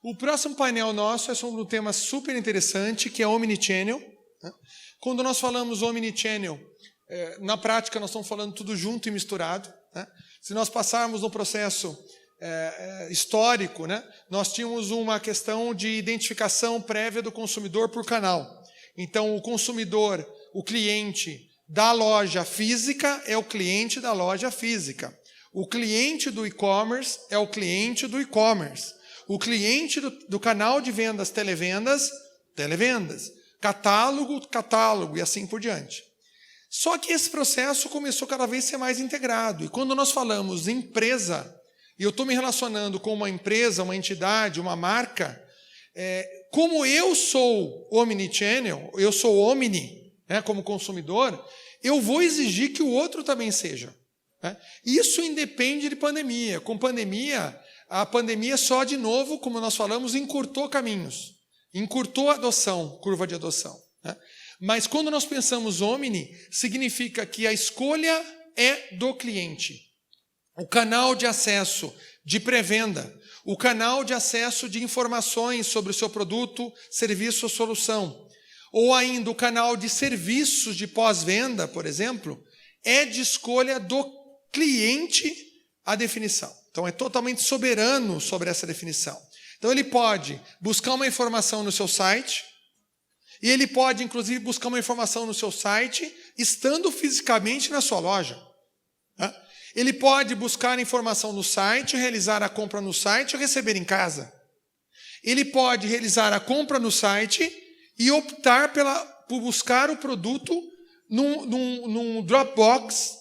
O próximo painel nosso é sobre um tema super interessante, que é Omnichannel. Quando nós falamos Omnichannel, na prática nós estamos falando tudo junto e misturado. Se nós passarmos no processo histórico, nós tínhamos uma questão de identificação prévia do consumidor por canal. Então, o consumidor, o cliente da loja física é o cliente da loja física. O cliente do e-commerce é o cliente do e-commerce. O cliente do canal de vendas, televendas, televendas. Catálogo, catálogo e assim por diante. Só que esse processo começou cada vez a ser mais integrado. E quando nós falamos empresa, e eu estou me relacionando com uma empresa, uma entidade, uma marca, como eu sou omnichannel, eu sou omni, como consumidor, eu vou exigir que o outro também seja. Isso independe de pandemia. Com pandemia, a pandemia só, de novo, como nós falamos, encurtou caminhos, encurtou a adoção, curva de adoção. Mas quando nós pensamos omni, significa que a escolha é do cliente. O canal de acesso de pré-venda, o canal de acesso de informações sobre o seu produto, serviço ou solução, ou ainda o canal de serviços de pós-venda, por exemplo, é de escolha do cliente a definição. Então, é totalmente soberano sobre essa definição. Então, ele pode buscar uma informação no seu site, e ele pode, inclusive, buscar uma informação no seu site, estando fisicamente na sua loja. Ele pode buscar informação no site, realizar a compra no site ou receber em casa. Ele pode realizar a compra no site e optar por buscar o produto num Dropbox,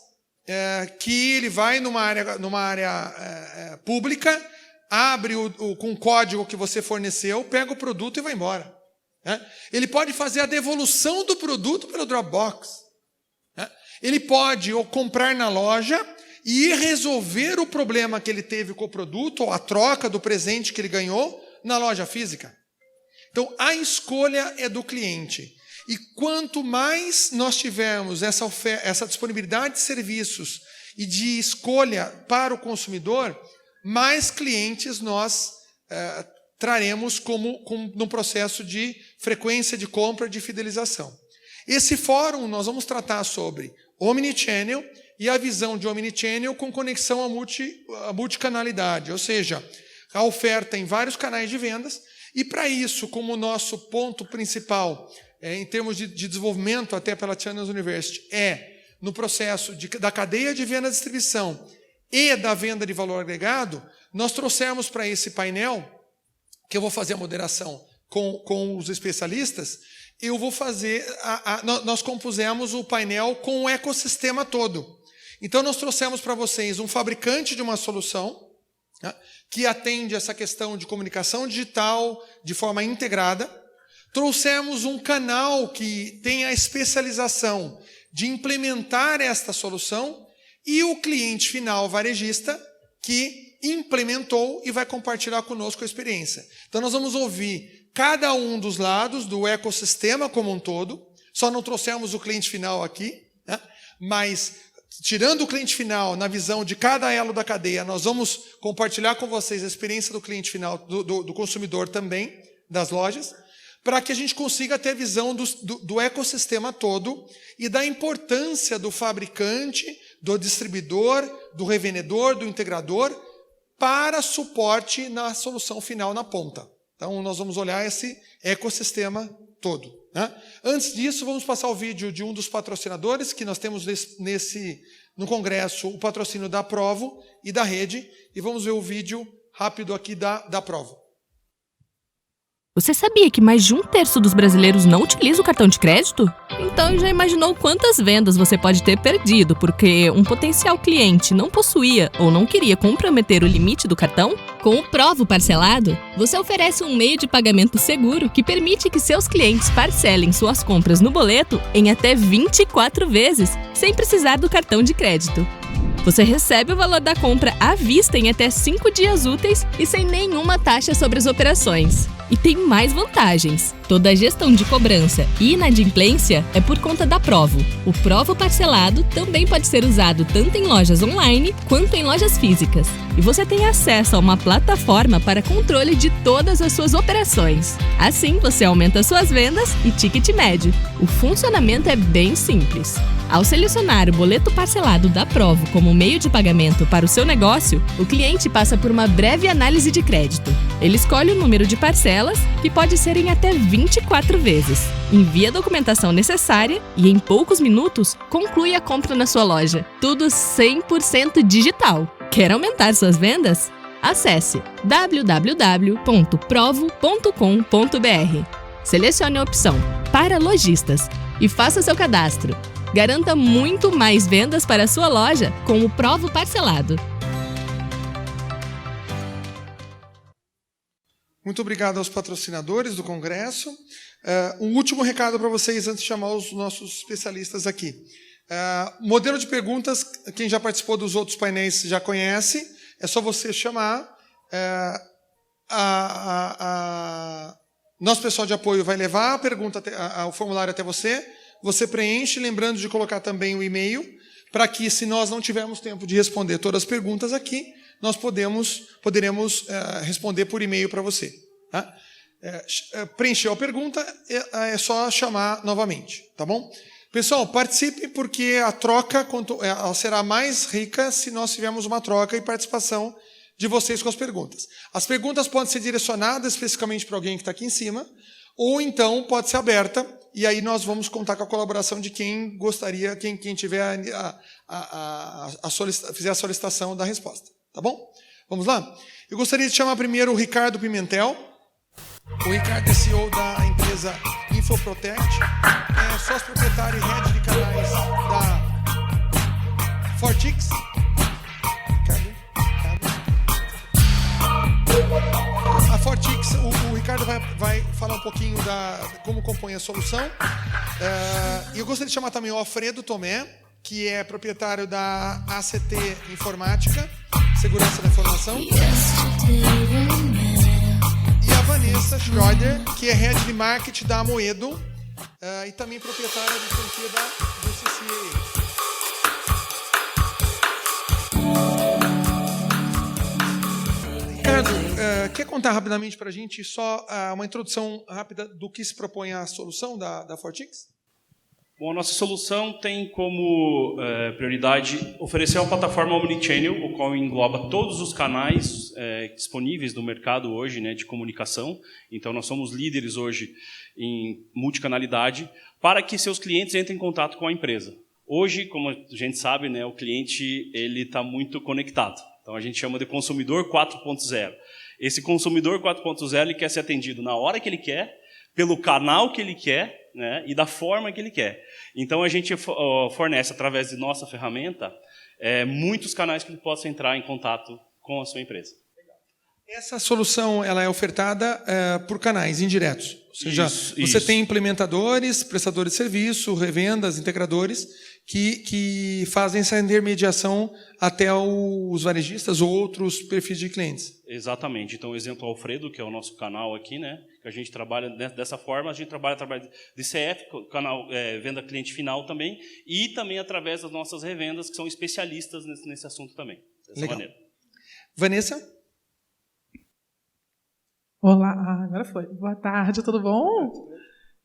que ele vai numa área pública, abre com o código que você forneceu, pega o produto e vai embora. Ele pode fazer a devolução do produto pelo Dropbox. Ele pode ou comprar na loja e resolver o problema que ele teve com o produto, ou a troca do presente que ele ganhou, na loja física. Então, a escolha é do cliente. E quanto mais nós tivermos essa disponibilidade de serviços e de escolha para o consumidor, mais clientes nós traremos no processo de frequência de compra, de fidelização. Esse fórum nós vamos tratar sobre Omnichannel e a visão de Omnichannel com conexão à multicanalidade, ou seja, a oferta em vários canais de vendas. E para isso, como nosso ponto principal, em termos de desenvolvimento até pela Channels University, no processo da cadeia de venda e distribuição e da venda de valor agregado, nós trouxemos para esse painel, que eu vou fazer a moderação com os especialistas, eu vou fazer, nós compusemos o painel com o ecossistema todo. Então, nós trouxemos para vocês um fabricante de uma solução, que atende essa questão de comunicação digital de forma integrada. Trouxemos um canal que tem a especialização de implementar esta solução e o cliente final varejista que implementou e vai compartilhar conosco a experiência. Então, nós vamos ouvir cada um dos lados do ecossistema como um todo. Só não trouxemos o cliente final aqui, mas tirando o cliente final na visão de cada elo da cadeia, nós vamos compartilhar com vocês a experiência do cliente final, do consumidor também, das lojas, para que a gente consiga ter a visão do ecossistema todo e da importância do fabricante, do distribuidor, do revendedor, do integrador, para suporte na solução final na ponta. Então, nós vamos olhar esse ecossistema todo. Antes disso, vamos passar o vídeo de um dos patrocinadores, que nós temos no congresso o patrocínio da Provo e da Rede, e vamos ver o vídeo rápido aqui da Provo. Você sabia que mais de 1/3 dos brasileiros não utiliza o cartão de crédito? Então já imaginou quantas vendas você pode ter perdido porque um potencial cliente não possuía ou não queria comprometer o limite do cartão? Com o Provo Parcelado, você oferece um meio de pagamento seguro que permite que seus clientes parcelem suas compras no boleto em até 24 vezes, sem precisar do cartão de crédito. Você recebe o valor da compra à vista em até 5 dias úteis e sem nenhuma taxa sobre as operações. E tem mais vantagens. Toda a gestão de cobrança e inadimplência é por conta da Provo. O Provo parcelado também pode ser usado tanto em lojas online quanto em lojas físicas. E você tem acesso a uma plataforma para controle de todas as suas operações. Assim, você aumenta suas vendas e ticket médio. O funcionamento é bem simples. Ao selecionar o boleto parcelado da Provo como meio de pagamento para o seu negócio, o cliente passa por uma breve análise de crédito. Ele escolhe o número de parcelas, que pode ser em até 24 vezes. Envia a documentação necessária e, em poucos minutos, conclui a compra na sua loja. Tudo 100% digital. Quer aumentar suas vendas? Acesse www.provo.com.br. Selecione a opção para lojistas e faça seu cadastro. Garanta muito mais vendas para a sua loja com o Provo parcelado. Muito obrigado aos patrocinadores do Congresso. Um último recado para vocês antes de chamar os nossos especialistas aqui. Modelo de perguntas, quem já participou dos outros painéis já conhece. É só você chamar. Nosso pessoal de apoio vai levar a pergunta, o formulário até você. Você preenche, lembrando de colocar também o e-mail, para que, se nós não tivermos tempo de responder todas as perguntas aqui, nós poderemos responder por e-mail para você. Tá? Preencheu a pergunta, é só chamar novamente. Tá bom? Pessoal, participe, porque a troca ela será mais rica se nós tivermos uma troca e participação de vocês com as perguntas. As perguntas podem ser direcionadas especificamente para alguém que está aqui em cima, ou então pode ser aberta, e aí nós vamos contar com a colaboração de quem gostaria, quem tiver fizer a solicitação da resposta. Tá bom? Vamos lá? Eu gostaria de chamar primeiro o Ricardo Pimentel. O Ricardo é CEO da empresa Infoprotect, é sócio proprietário e head de canais da Fortix. A Fortix, o Ricardo vai falar um pouquinho como compõe a solução. E eu gostaria de chamar também o Alfredo Tomé, que é proprietário da ACT Informática, Segurança da Informação. E a Vanessa Schroeder, que é head de marketing da Amoedo e também proprietária de franquia do CCA. Ricardo, quer contar rapidamente para a gente só uma introdução rápida do que se propõe a solução da Fortix? Bom, a nossa solução tem como prioridade oferecer uma plataforma omnichannel, o qual engloba todos os canais disponíveis no mercado hoje, né, de comunicação. Então, nós somos líderes hoje em multicanalidade para que seus clientes entrem em contato com a empresa. Hoje, como a gente sabe, né, o cliente está muito conectado. Então, a gente chama de consumidor 4.0. Esse consumidor 4.0 ele quer ser atendido na hora que ele quer, pelo canal que ele quer, né, e da forma que ele quer. Então, a gente fornece, através de nossa ferramenta, muitos canais que ele possa entrar em contato com a sua empresa. Essa solução ela é ofertada por canais indiretos. Ou seja, você tem implementadores, prestadores de serviço, revendas, integradores, que fazem essa intermediação até os varejistas ou outros perfis de clientes. Exatamente. Então, o exemplo Alfredo, que é o nosso canal aqui, né, que a gente trabalha dessa forma, a gente trabalha através de CF, canal venda cliente final também, e também através das nossas revendas, que são especialistas nesse assunto também. Dessa Legal. maneira. Vanessa? Olá, agora foi. Boa tarde, tudo bom?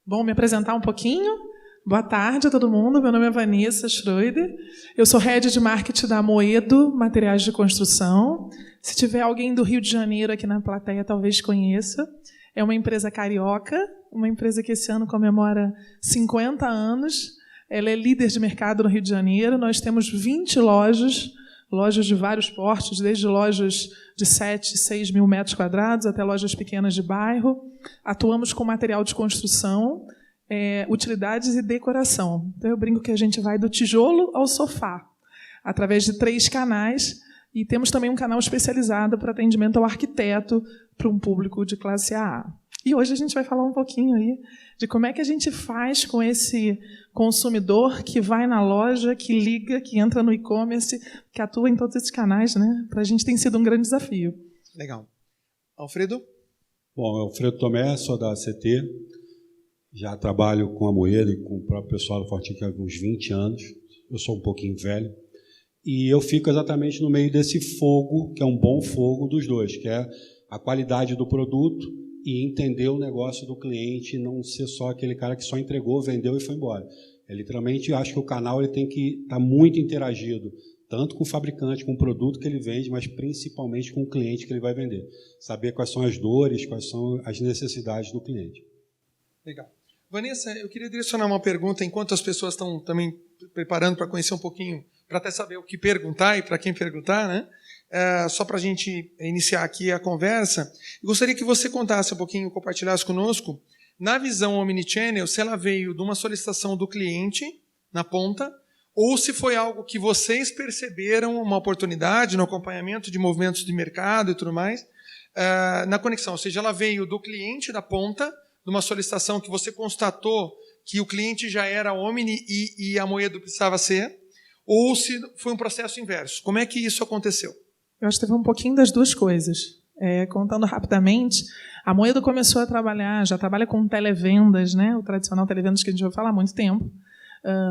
Bom, me apresentar um pouquinho. Boa tarde a todo mundo, meu nome é Vanessa Schroeder, eu sou head de marketing da Amoedo Materiais de Construção. Se tiver alguém do Rio de Janeiro aqui na plateia, talvez conheça. É uma empresa carioca, uma empresa que esse ano comemora 50 anos. Ela é líder de mercado no Rio de Janeiro. Nós temos 20 lojas de vários portes, desde lojas de 7, 6 mil metros quadrados até lojas pequenas de bairro. Atuamos com material de construção, utilidades e decoração. Então, eu brinco que a gente vai do tijolo ao sofá, através de 3 canais, e temos também um canal especializado para atendimento ao arquiteto, para um público de classe AA. E hoje a gente vai falar um pouquinho aí de como é que a gente faz com esse consumidor que vai na loja, que liga, que entra no e-commerce, que atua em todos esses canais, né? Para a gente tem sido um grande desafio. Legal. Alfredo? Bom, eu Alfredo Tomé, sou da ACT, já trabalho com a Moeda e com o próprio pessoal do Fortinho há uns 20 anos, eu sou um pouquinho velho, e eu fico exatamente no meio desse fogo, que é um bom fogo dos dois, que é a qualidade do produto e entender o negócio do cliente e não ser só aquele cara que só entregou, vendeu e foi embora. Literalmente, eu acho que o canal ele tem que estar muito interagido, tanto com o fabricante, com o produto que ele vende, mas principalmente com o cliente que ele vai vender. Saber quais são as dores, quais são as necessidades do cliente. Legal. Vanessa, eu queria direcionar uma pergunta, enquanto as pessoas estão também preparando para conhecer um pouquinho, para até saber o que perguntar e para quem perguntar, né? Só para a gente iniciar aqui a conversa, eu gostaria que você contasse um pouquinho, compartilhasse conosco, na visão Omnichannel, se ela veio de uma solicitação do cliente na ponta, ou se foi algo que vocês perceberam uma oportunidade no acompanhamento de movimentos de mercado e tudo mais, na conexão. Ou seja, ela veio do cliente da ponta, de uma solicitação que você constatou que o cliente já era Omni e a Moedo precisava ser, ou se foi um processo inverso. Como é que isso aconteceu? Eu acho que teve um pouquinho das duas coisas. Contando rapidamente, a Moedo começou a trabalhar, já trabalha com televendas, né? O tradicional televendas que a gente vai falar há muito tempo,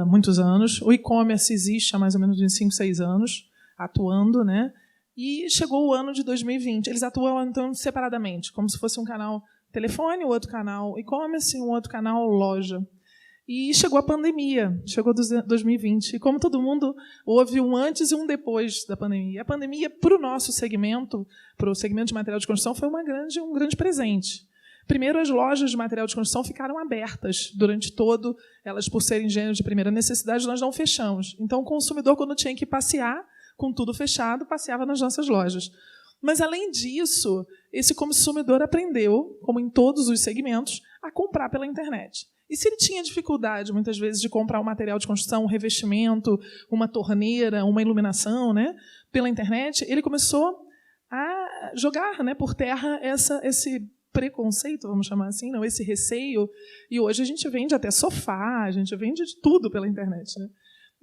muitos anos. O e-commerce existe há mais ou menos uns 5, 6 anos, atuando, né? E chegou o ano de 2020. Eles atuam então separadamente, como se fosse um canal telefone, o outro canal e-commerce, um outro canal loja. E chegou a pandemia, chegou 2020. E como todo mundo, houve um antes e um depois da pandemia. A pandemia, para o nosso segmento, para o segmento de material de construção, foi um grande presente. Primeiro, as lojas de material de construção ficaram abertas durante todo, elas por serem gênero de primeira necessidade, nós não fechamos. Então, o consumidor, quando tinha que passear, com tudo fechado, passeava nas nossas lojas. Mas, além disso, esse consumidor aprendeu, como em todos os segmentos, a comprar pela internet. E se ele tinha dificuldade, muitas vezes, de comprar um material de construção, um revestimento, uma torneira, uma iluminação, né, pela internet, ele começou a jogar, né, por terra esse preconceito, vamos chamar assim, não, esse receio. E hoje a gente vende até sofá, a gente vende de tudo pela internet, né?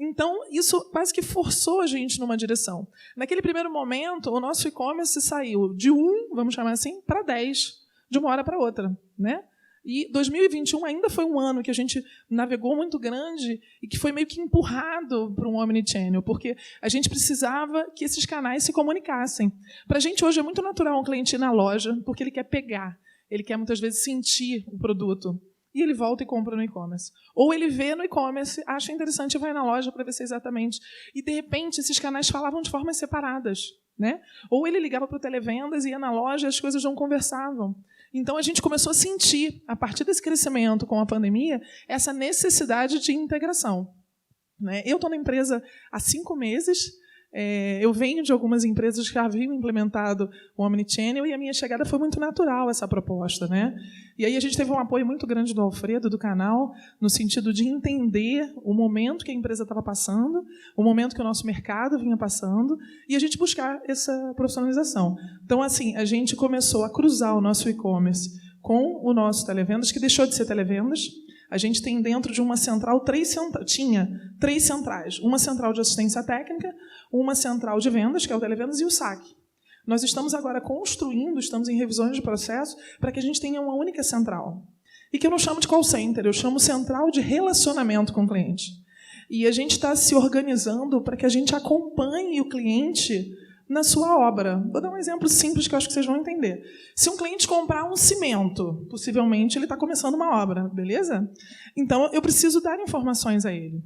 Então, isso quase que forçou a gente numa direção. Naquele primeiro momento, o nosso e-commerce saiu de 1, vamos chamar assim, para 10, de uma hora para outra, né? E 2021 ainda foi um ano que a gente navegou muito grande e que foi meio que empurrado para um omnichannel, porque a gente precisava que esses canais se comunicassem. Para a gente hoje é muito natural um cliente ir na loja, porque ele quer pegar, ele quer muitas vezes sentir o produto. E ele volta e compra no e-commerce. Ou ele vê no e-commerce, acha interessante e vai na loja para ver se é exatamente. E, de repente, esses canais falavam de formas separadas, né? Ou ele ligava para o televendas, ia na loja e as coisas não conversavam. Então, a gente começou a sentir, a partir desse crescimento com a pandemia, essa necessidade de integração. Né? Eu estou na empresa há 5 meses. Eu venho de algumas empresas que já haviam implementado o Omnichannel e a minha chegada foi muito natural, essa proposta. Né? E aí a gente teve um apoio muito grande do Alfredo, do canal, no sentido de entender o momento que a empresa estava passando, o momento que o nosso mercado vinha passando, e a gente buscar essa profissionalização. Então, assim, a gente começou a cruzar o nosso e-commerce com o nosso televendas, que deixou de ser televendas. A gente tem dentro de uma central tinha 3 centrais. Uma central de assistência técnica, uma central de vendas, que é o televendas, e o saque. Nós estamos agora construindo, estamos em revisões de processo, para que a gente tenha uma única central. E que eu não chamo de call center, eu chamo central de relacionamento com o cliente. E a gente está se organizando para que a gente acompanhe o cliente na sua obra. Vou dar um exemplo simples que eu acho que vocês vão entender. Se um cliente comprar um cimento, possivelmente ele está começando uma obra, beleza? Então, eu preciso dar informações a ele.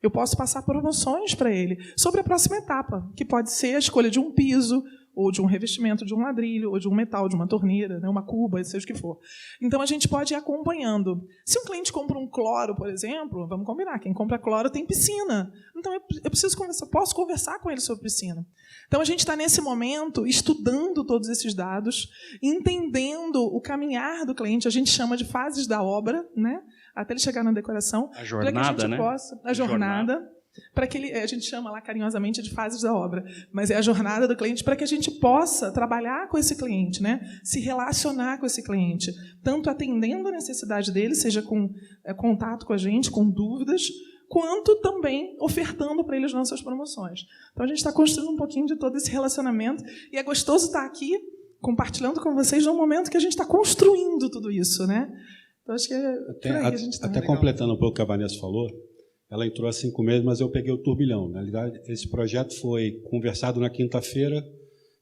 Eu posso passar promoções para ele sobre a próxima etapa, que pode ser a escolha de um piso, ou de um revestimento de um ladrilho, ou de um metal, de uma torneira, né, uma cuba, seja o que for. Então, a gente pode ir acompanhando. Se um cliente compra um cloro, por exemplo, vamos combinar, quem compra cloro tem piscina. Então, eu preciso conversar, posso conversar com ele sobre piscina. Então, a gente está, nesse momento, estudando todos esses dados, entendendo o caminhar do cliente, a gente chama de fases da obra, né, até ele chegar na decoração. A jornada, né? A jornada. Para que a gente chama lá carinhosamente de fases da obra, mas é a jornada do cliente para que a gente possa trabalhar com esse cliente, né? Se relacionar com esse cliente, tanto atendendo a necessidade dele, seja com contato com a gente, com dúvidas, quanto também ofertando para ele as nossas promoções. Então, a gente está construindo um pouquinho de todo esse relacionamento e é gostoso estar aqui compartilhando com vocês no momento que a gente está construindo tudo isso, né? Então, acho que até completando um pouco o que a Vanessa falou, ela entrou há 5 meses, mas eu peguei o turbilhão. Na realidade, esse projeto foi conversado na quinta-feira,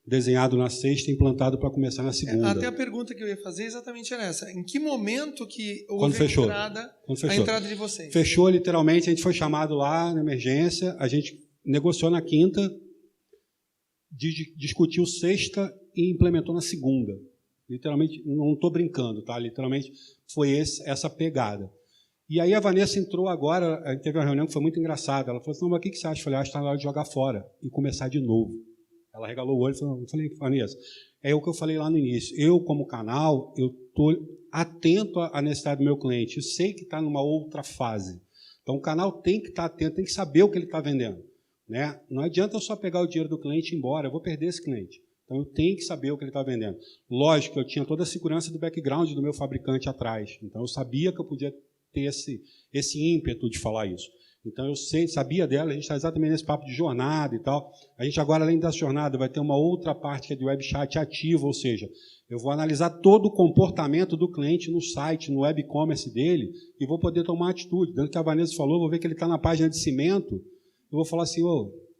desenhado na sexta e implantado para começar na segunda. Até a pergunta que eu ia fazer exatamente era essa. Em que momento que houve Quando fechou. a entrada de vocês? Fechou, literalmente, a gente foi chamado lá na emergência, a gente negociou na quinta, discutiu sexta e implementou na segunda. Literalmente, não estou brincando, tá? Literalmente foi essa pegada. E aí a Vanessa entrou agora, a gente teve uma reunião que foi muito engraçada. Ela falou assim, não, mas o que você acha? Eu falei, acho que está na hora de jogar fora e começar de novo. Ela regalou o olho e falou, eu falei, Vanessa, é o que eu falei lá no início. Eu, como canal, eu estou atento à necessidade do meu cliente. Eu sei que está numa outra fase. Então, o canal tem que estar atento, tem que saber o que ele está vendendo. Né? Não adianta eu só pegar o dinheiro do cliente e ir embora, eu vou perder esse cliente. Então, eu tenho que saber o que ele está vendendo. Lógico que eu tinha toda a segurança do background do meu fabricante atrás. Então, eu sabia que eu podia ter esse ímpeto de falar isso. Então, eu sabia dela, a gente está exatamente nesse papo de jornada e tal. A gente agora, além da jornada, vai ter uma outra parte que é de web chat ativo, ou seja, eu vou analisar todo o comportamento do cliente no site, no web commerce dele, e vou poder tomar atitude. Dentro do que a Vanessa falou, vou ver que ele está na página de cimento, eu vou falar assim,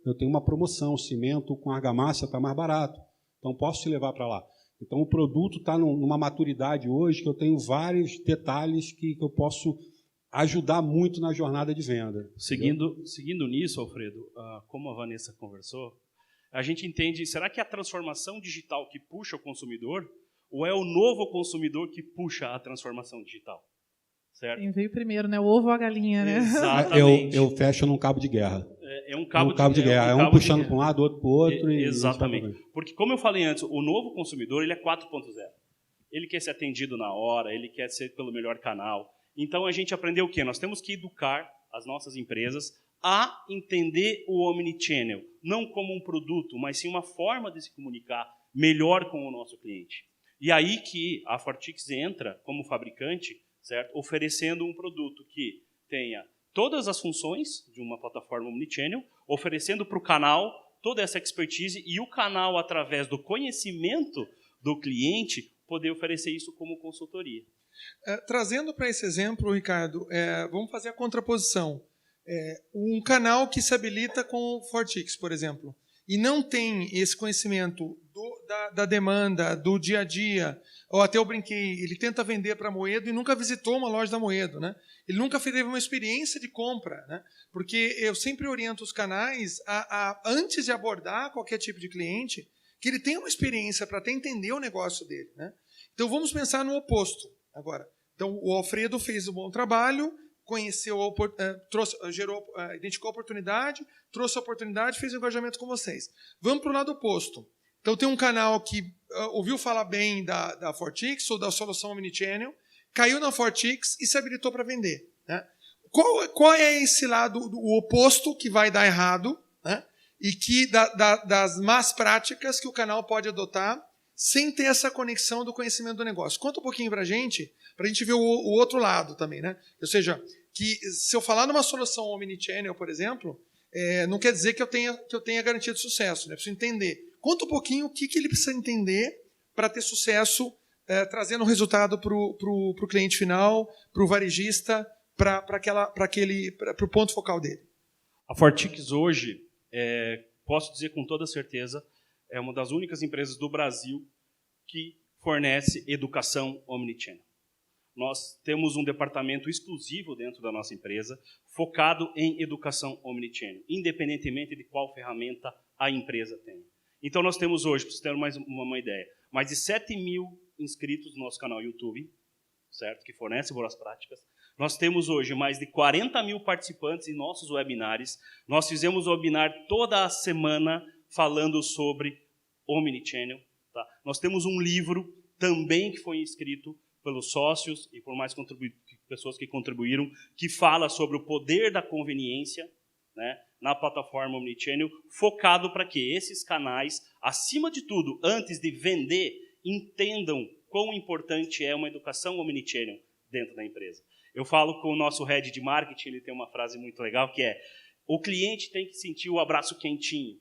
eu tenho uma promoção, cimento com argamassa está mais barato, então posso te levar para lá. Então, o produto está numa maturidade hoje que eu tenho vários detalhes que eu posso ajudar muito na jornada de venda. Seguindo nisso, Alfredo, como a Vanessa conversou, a gente entende, será que é a transformação digital que puxa o consumidor ou é o novo consumidor que puxa a transformação digital? Certo? Quem veio primeiro, né? O ovo ou a galinha, né? Exatamente. Eu fecho num cabo de guerra. É um cabo de guerra. É um puxando para um lado, outro para o outro. Exatamente. Porque, como eu falei antes, o novo consumidor ele é 4.0. Ele quer ser atendido na hora, ele quer ser pelo melhor canal. Então, a gente aprendeu o quê? Nós temos que educar as nossas empresas a entender o omnichannel, não como um produto, mas sim uma forma de se comunicar melhor com o nosso cliente. E aí que a Fortix entra como fabricante, certo? Oferecendo um produto que tenha todas as funções de uma plataforma omnichannel, oferecendo para o canal toda essa expertise e o canal, através do conhecimento do cliente, poder oferecer isso como consultoria. Trazendo para esse exemplo, Ricardo, vamos fazer a contraposição. Um canal que se habilita com o Fortix, por exemplo, e não tem esse conhecimento da demanda, do dia a dia, ou até eu brinquei, ele tenta vender para a Moedo e nunca visitou uma loja da Moedo, né? Ele nunca teve uma experiência de compra, né? Porque eu sempre oriento os canais antes de abordar qualquer tipo de cliente, que ele tenha uma experiência para até entender o negócio dele, né? Então vamos pensar no oposto agora. Então o Alfredo fez um bom trabalho, conheceu, identificou a oportunidade, trouxe a oportunidade, fez o engajamento com vocês. Vamos para o lado oposto. Então tem um canal que ouviu falar bem da Fortix ou da solução Omnichannel, caiu na Fortix e se habilitou para vender, né? Qual é esse lado, o oposto que vai dar errado, né? E que das más práticas que o canal pode adotar sem ter essa conexão do conhecimento do negócio? Conta um pouquinho para a gente ver o outro lado também, né? Ou seja, que se eu falar numa solução Omnichannel, por exemplo, não quer dizer que eu tenha garantia de sucesso, né? Preciso entender. Conta um pouquinho o que ele precisa entender para ter sucesso, trazendo resultado para o cliente final, para o varejista, para o ponto focal dele. A Fortix hoje, posso dizer com toda certeza, é uma das únicas empresas do Brasil que fornece educação omnichannel. Nós temos um departamento exclusivo dentro da nossa empresa, focado em educação omnichannel, independentemente de qual ferramenta a empresa tem. Então, nós temos hoje, para vocês terem mais uma ideia, mais de 7.000 inscritos no nosso canal YouTube, certo? Que fornece boas práticas. Nós temos hoje mais de 40.000 participantes em nossos webinários. Nós fizemos webinar toda a semana falando sobre omnichannel. Tá? Nós temos um livro também que foi escrito pelos sócios e por mais pessoas que contribuíram, que fala sobre o poder da conveniência, né, na plataforma Omnichannel, focado para que esses canais, acima de tudo, antes de vender, entendam quão importante é uma educação Omnichannel dentro da empresa. Eu falo com o nosso head de marketing, ele tem uma frase muito legal que é: o cliente tem que sentir o abraço quentinho,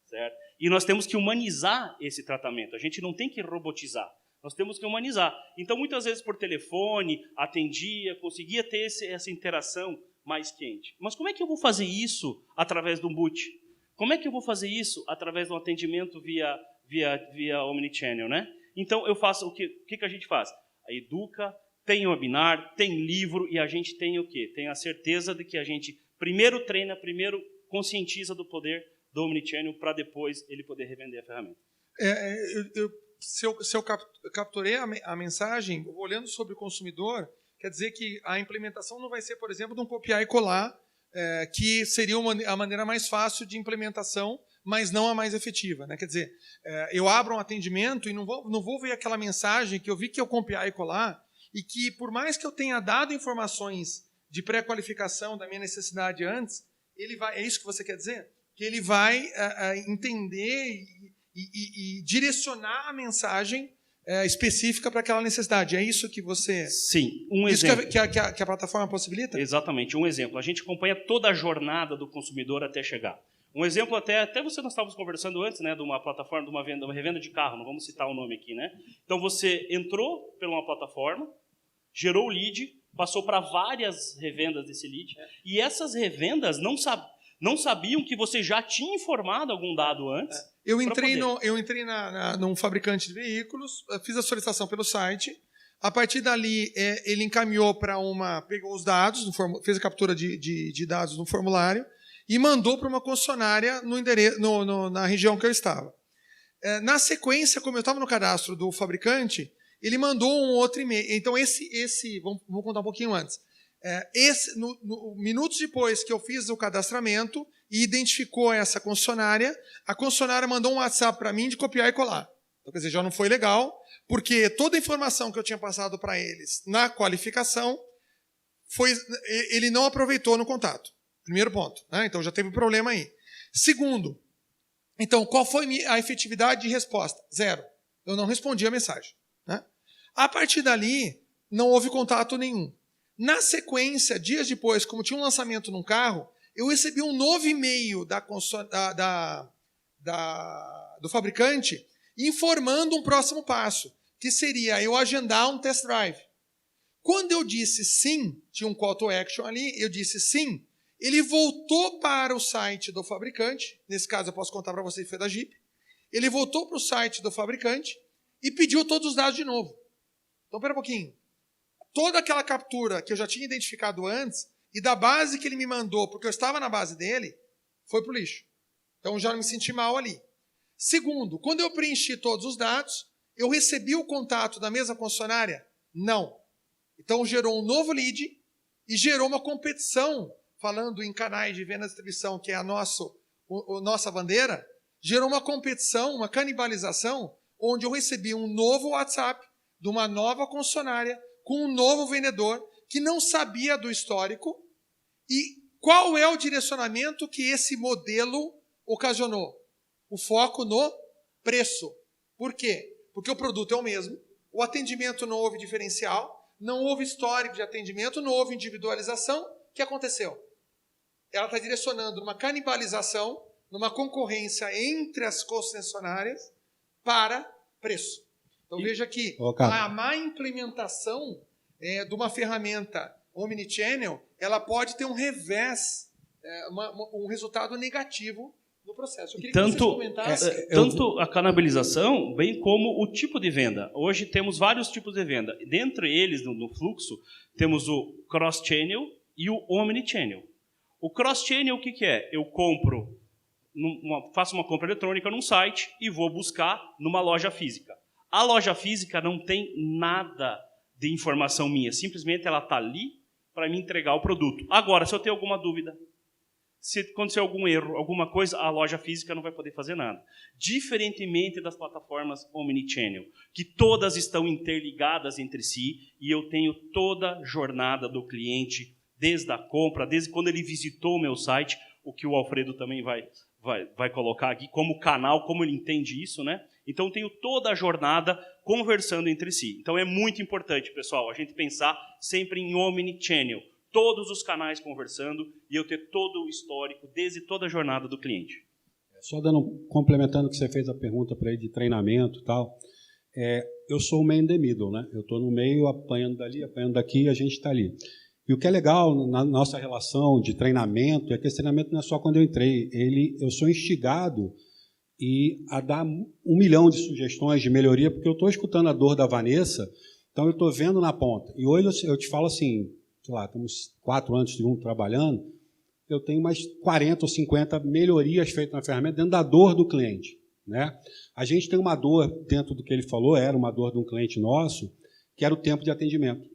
certo? E nós temos que humanizar esse tratamento. A gente não tem que robotizar. Nós temos que humanizar. Então, muitas vezes, por telefone, atendia, conseguia ter essa interação mais quente. Mas como é que eu vou fazer isso através de um boot? Como é que eu vou fazer isso através de um atendimento via Omnichannel, né? Então, eu faço o que a gente faz? A educa, tem webinar, tem livro, e a gente tem o quê? Tem a certeza de que a gente primeiro treina, primeiro conscientiza do poder do Omnichannel para depois ele poder revender a ferramenta. Se eu capturei a mensagem, olhando sobre o consumidor, quer dizer que a implementação não vai ser, por exemplo, de um copiar e colar, que seria a maneira mais fácil de implementação, mas não a mais efetiva, né? Quer dizer, eu abro um atendimento e não vou ver aquela mensagem que eu vi que eu copiar e colar, e que, por mais que eu tenha dado informações de pré-qualificação da minha necessidade antes, ele vai, é isso que você quer dizer? Que ele vai entender e direcionar a mensagem específica para aquela necessidade. É isso que você... Sim, exemplo. Isso que a plataforma possibilita? Exatamente, um exemplo. A gente acompanha toda a jornada do consumidor até nós estávamos conversando antes, né, de uma plataforma, de uma revenda de carro, não vamos citar o nome aqui, né? Então, você entrou por uma plataforma, gerou o lead, passou para várias revendas desse lead, e essas revendas não sabiam que você já tinha informado algum dado antes. Eu entrei num fabricante de veículos, fiz a solicitação pelo site. A partir dali, ele encaminhou para pegou os dados, fez a captura de dados no formulário e mandou para uma concessionária na região que eu estava. Na sequência, como eu estava no cadastro do fabricante, ele mandou um outro e-mail. Então, vamos contar um pouquinho antes. Minutos depois que eu fiz o cadastramento e identificou essa concessionária, a concessionária mandou um WhatsApp para mim de copiar e colar. Então, quer dizer, já não foi legal, porque toda a informação que eu tinha passado para eles na qualificação, ele não aproveitou no contato. Primeiro ponto, né? Então já teve um problema aí. Segundo, então, qual foi a efetividade de resposta? 0. Eu não respondi a mensagem, né? A partir dali, não houve contato nenhum. Na sequência, dias depois, como tinha um lançamento num carro, eu recebi um novo e-mail do fabricante informando um próximo passo, que seria eu agendar um test drive. Quando eu disse sim, tinha um call to action ali, eu disse sim, ele voltou para o site do fabricante, nesse caso eu posso contar para vocês que foi da Jeep, ele voltou para o site do fabricante e pediu todos os dados de novo. Então, espera um pouquinho. Toda aquela captura que eu já tinha identificado antes e da base que ele me mandou, porque eu estava na base dele, foi para o lixo. Então, já me senti mal ali. Segundo, quando eu preenchi todos os dados, eu recebi o contato da mesma concessionária? Não. Então, gerou um novo lead e gerou uma competição, falando em canais de venda e distribuição, que é a nossa bandeira, gerou uma competição, uma canibalização, onde eu recebi um novo WhatsApp de uma nova concessionária com um novo vendedor que não sabia do histórico e qual é o direcionamento que esse modelo ocasionou. O foco no preço. Por quê? Porque o produto é o mesmo, o atendimento não houve diferencial, não houve histórico de atendimento, não houve individualização. O que aconteceu? Ela está direcionando numa canibalização, numa concorrência entre as concessionárias para preço. Então veja que a má implementação de uma ferramenta Omnichannel, ela pode ter um revés, um resultado negativo no processo. Eu queria que vocês comentassem. Tanto a canibalização, bem como o tipo de venda. Hoje temos vários tipos de venda. Dentre eles, no fluxo, temos o cross-channel e o omnichannel. O cross-channel, o que é? Eu faço uma compra eletrônica num site e vou buscar numa loja física. A loja física não tem nada de informação minha. Simplesmente ela está ali para me entregar o produto. Agora, se eu tenho alguma dúvida, se acontecer algum erro, alguma coisa, a loja física não vai poder fazer nada. Diferentemente das plataformas Omnichannel, que todas estão interligadas entre si e eu tenho toda a jornada do cliente, desde a compra, desde quando ele visitou o meu site, o que o Alfredo também vai colocar aqui como canal, como ele entende isso, né? Então, tenho toda a jornada conversando entre si. Então, é muito importante, pessoal, a gente pensar sempre em Omnichannel. Todos os canais conversando e eu ter todo o histórico, desde toda a jornada do cliente. Só complementando que você fez a pergunta para ele de treinamento e tal, eu sou o man in the middle, né? Eu estou no meio, apanhando dali, apanhando daqui, e a gente está ali. E o que é legal na nossa relação de treinamento é que esse treinamento não é só quando eu entrei. Eu sou instigado a dar 1 milhão de sugestões de melhoria, porque eu estou escutando a dor da Vanessa, então eu estou vendo na ponta. E hoje eu te falo assim, sei lá, estamos 4 anos juntos trabalhando, eu tenho mais 40 ou 50 melhorias feitas na ferramenta dentro da dor do cliente, né? A gente tem uma dor dentro do que ele falou, era uma dor de um cliente nosso, que era o tempo de atendimento.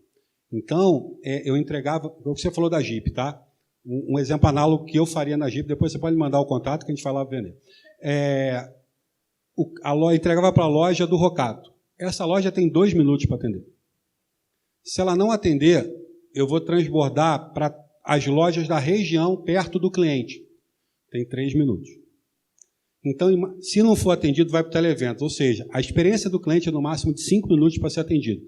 Então, eu entregava, o que você falou da Jeep, tá? Um exemplo análogo que eu faria na Jeep, depois você pode me mandar o contato que a gente vai lá vender. Entregava para a loja do Rocato. Essa loja tem 2 minutos para atender. Se ela não atender, eu vou transbordar para as lojas da região perto do cliente. Tem 3 minutos. Então, se não for atendido, vai para o televento. Ou seja, a experiência do cliente é no máximo de 5 minutos para ser atendido.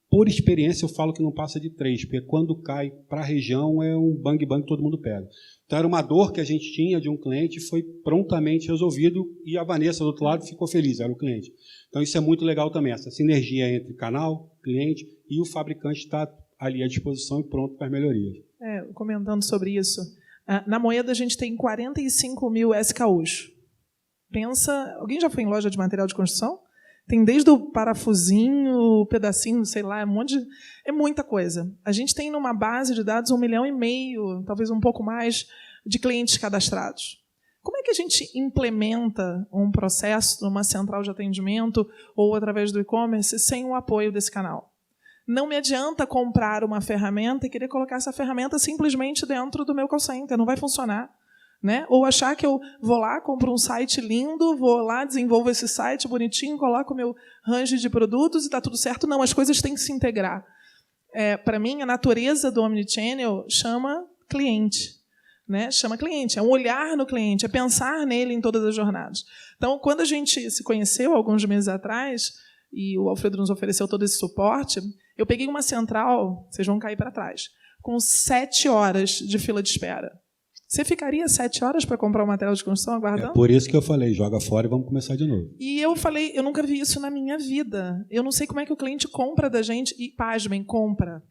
Por experiência, eu falo que não passa de 3, porque quando cai para a região é um bang-bang que todo mundo pega. Então, era uma dor que a gente tinha de um cliente, foi prontamente resolvido e a Vanessa, do outro lado, ficou feliz, era o cliente. Então, isso é muito legal também, essa sinergia entre canal, cliente e o fabricante está ali à disposição e pronto para as melhorias. Comentando sobre isso, na Moeda a gente tem 45 mil SKUs. Pensa, alguém já foi em loja de material de construção? Tem desde o parafusinho, o pedacinho, sei lá, é muita coisa. A gente tem numa base de dados 1,5 milhão, talvez um pouco mais, de clientes cadastrados. Como é que a gente implementa um processo numa central de atendimento ou através do e-commerce sem o apoio desse canal? Não me adianta comprar uma ferramenta e querer colocar essa ferramenta simplesmente dentro do meu call center. Não vai funcionar. Né? Ou achar que eu vou lá, compro um site lindo, vou lá, desenvolvo esse site bonitinho, coloco o meu range de produtos e está tudo certo. Não, as coisas têm que se integrar. Para mim, a natureza do Omnichannel chama cliente. Né? Chama cliente, é um olhar no cliente, é pensar nele em todas as jornadas. Então, quando a gente se conheceu, alguns meses atrás, e o Alfredo nos ofereceu todo esse suporte, eu peguei uma central, vocês vão cair para trás, com 7 horas de fila de espera. Você ficaria 7 horas para comprar um material de construção aguardando? É por isso que eu falei, joga fora e vamos começar de novo. E eu falei, eu nunca vi isso na minha vida. Eu não sei como é que o cliente compra da gente. E, pasmem, compra.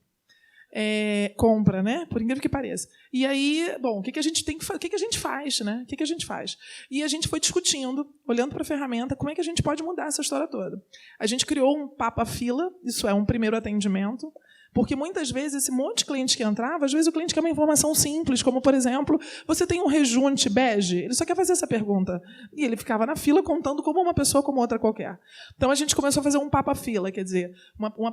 Compra, né? Por incrível que pareça. E aí, bom, o que a gente tem que fazer? O que a gente faz, né? O que a gente faz? E a gente foi discutindo, olhando para a ferramenta, como é que a gente pode mudar essa história toda. A gente criou um papa-fila, isso é um primeiro atendimento, porque muitas vezes esse monte de cliente que entrava, às vezes o cliente quer uma informação simples, como, por exemplo, você tem um rejunte bege? Ele só quer fazer essa pergunta. E ele ficava na fila contando como uma pessoa como outra qualquer. Então, a gente começou a fazer um papa-fila, quer dizer, um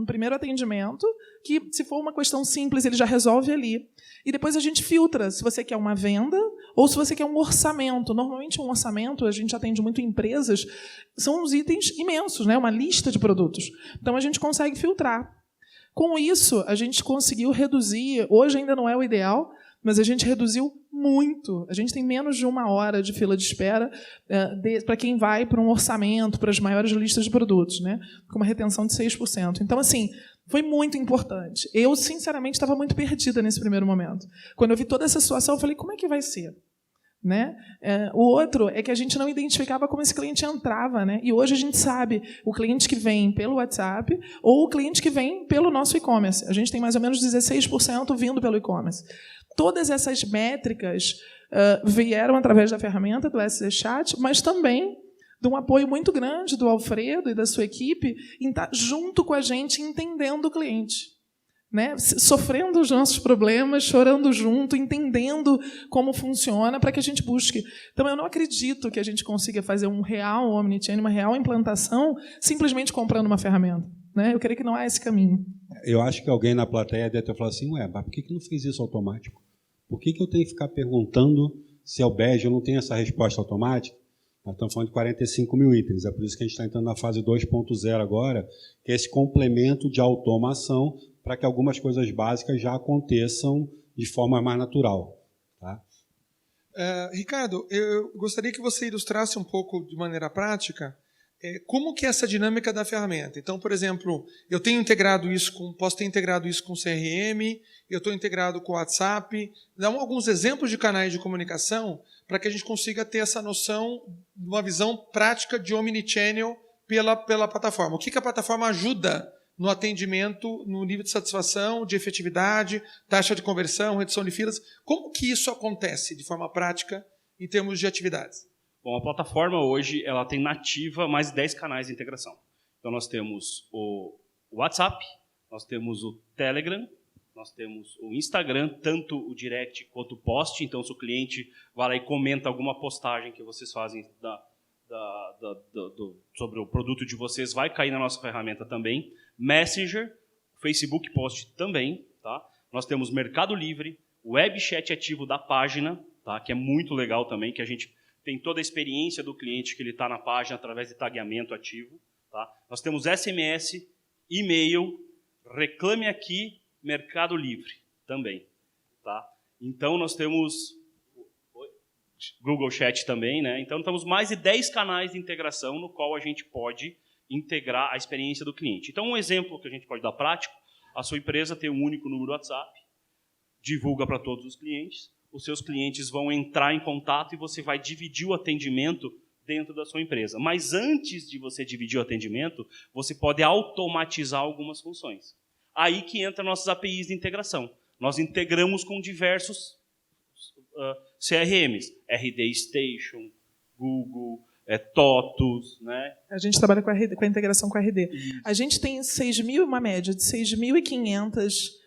primeiro atendimento que, se for uma questão simples, ele já resolve ali. E depois a gente filtra se você quer uma venda ou se você quer um orçamento. Normalmente, um orçamento, a gente atende muito empresas, são uns itens imensos, né? Uma lista de produtos. Então, a gente consegue filtrar. Com isso, a gente conseguiu reduzir, hoje ainda não é o ideal, mas a gente reduziu muito. A gente tem menos de 1 hora de fila de espera para quem vai para um orçamento, para as maiores listas de produtos, né? Com uma retenção de 6%. Então, assim, foi muito importante. Eu, sinceramente, estava muito perdida nesse primeiro momento. Quando eu vi toda essa situação, eu falei, como é que vai ser? Né? O outro é que a gente não identificava como esse cliente entrava, né? E hoje a gente sabe o cliente que vem pelo WhatsApp ou o cliente que vem pelo nosso e-commerce. A gente tem mais ou menos 16% vindo pelo e-commerce. Todas essas métricas vieram através da ferramenta do SC Chat, mas também de um apoio muito grande do Alfredo e da sua equipe em estar junto com a gente, entendendo o cliente. Né? Sofrendo os nossos problemas, chorando junto, entendendo como funciona para que a gente busque. Então, eu não acredito que a gente consiga fazer um real omnichannel, uma real implantação, simplesmente comprando uma ferramenta. Né? Eu creio que não há esse caminho. Eu acho que alguém na plateia deve ter falado assim, mas por que não fez isso automático? Por que eu tenho que ficar perguntando se é o bege? Eu não tenho essa resposta automática? Nós estamos falando de 45 mil itens, é por isso que a gente está entrando na fase 2.0 agora, que é esse complemento de automação para que algumas coisas básicas já aconteçam de forma mais natural. Tá? Ricardo, eu gostaria que você ilustrasse um pouco de maneira prática como que é essa dinâmica da ferramenta? Então, por exemplo, eu tenho integrado isso posso ter integrado isso com o CRM, eu estou integrado com o WhatsApp. Dá alguns exemplos de canais de comunicação para que a gente consiga ter essa noção, uma visão prática de omnichannel pela plataforma. O que a plataforma ajuda no atendimento, no nível de satisfação, de efetividade, taxa de conversão, redução de filas? Como que isso acontece de forma prática em termos de atividades? Bom, a plataforma hoje ela tem nativa mais 10 canais de integração. Então nós temos o WhatsApp, nós temos o Telegram, nós temos o Instagram, tanto o direct quanto o post. Então, se o cliente vai lá e comenta alguma postagem que vocês fazem sobre o produto de vocês, vai cair na nossa ferramenta também. Messenger, Facebook Post também. Tá? Nós temos Mercado Livre, web chat ativo da página, tá? Que é muito legal também, que a gente tem toda a experiência do cliente que ele está na página através de tagueamento ativo. Tá? Nós temos SMS, e-mail, reclame aqui, Mercado Livre também. Tá? Então, nós temos Google Chat também. Né? Então, temos mais de 10 canais de integração no qual a gente pode integrar a experiência do cliente. Então, um exemplo que a gente pode dar prático, a sua empresa tem um único número WhatsApp, divulga para todos os clientes, os seus clientes vão entrar em contato e você vai dividir o atendimento dentro da sua empresa. Mas antes de você dividir o atendimento, você pode automatizar algumas funções. Aí que entra nossas APIs de integração. Nós integramos com diversos CRMs, RD Station, Google, TOTUS. Né? A gente trabalha com a integração com a RD. A gente tem uma média de 6.500